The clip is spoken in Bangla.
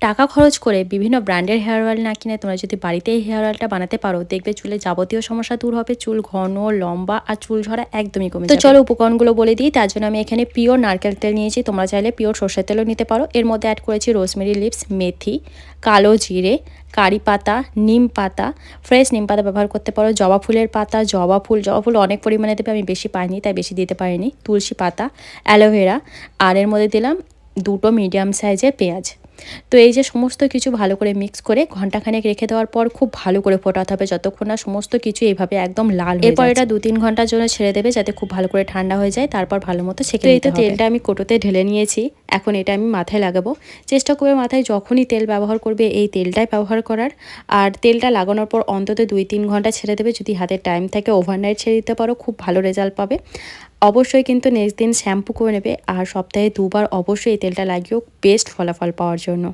টাকা খরচ করে বিভিন্ন ব্র্যান্ডের হেয়ার অয়েল না কিনে তোমরা যদি বাড়িতে এই হেয়ার অয়েলটা বানাতে পারো, দেখবে চুলে যাবতীয় সমস্যা দূর হবে, চুল ঘন লম্বা আর চুল ঝরা একদমই কমে যাবে। তো চলো উপকরণগুলো বলে দিই। তার জন্য আমি এখানে পিওর নারকেল তেল নিয়েছি, তোমরা চাইলে পিওর সর্ষের তেলও নিতে পারো। এর মধ্যে অ্যাড করেছি রোজমেরি লিভস, মেথি, কালো জিরে, কারি পাতা, নিম পাতা, ফ্রেশ নিম পাতা ব্যবহার করতে পারো, জবা ফুলের পাতা, জবা ফুল অনেক পরিমাণে দেবে, আমি বেশি পাইনি তাই বেশি দিতে পারিনি, তুলসী পাতা, অ্যালোভেরা, আর এর মধ্যে দিলাম দুটো মিডিয়াম সাইজের পেঁয়াজ। তো এই যে সমস্ত কিছু ভালো করে মিক্স করে ঘন্টাখানেক রেখে দেওয়ার পর খুব ভালো করে ফোটাতে হবে যতক্ষণ না সমস্ত কিছু এইভাবে একদম লাল হয়ে এরপর এটা 2-3 ঘন্টার জন্য ছেড়ে দেবে যাতে খুব ভালো করে ঠান্ডা হয়ে যায়, তারপর ভালো মতো সেঁকে নিতে হবে। তেলটা আমি কোটোতে ঢেলে নিয়েছি, এখন এটা আমি মাথায় লাগাবো। চেষ্টা করবে মাথায় যখনই তেল ব্যবহার করবে এই তেলটাই ব্যবহার করার। আর তেলটা লাগানোর পর অন্তত 2-3 ঘন্টা ছেড়ে দেবে, যদি হাতে টাইম থাকে ওভারনাইট ছেড়ে দিতে পারো, খুব ভালো রেজাল্ট পাবে। অবশ্যই কিন্তু নেক্সট দিন শ্যাম্পু করে নেবে, আর সপ্তাহে 2 বার অবশ্যই এই তেলটা লাগিয়েও বেস্ট ফলাফল পাওয়ার জন্য।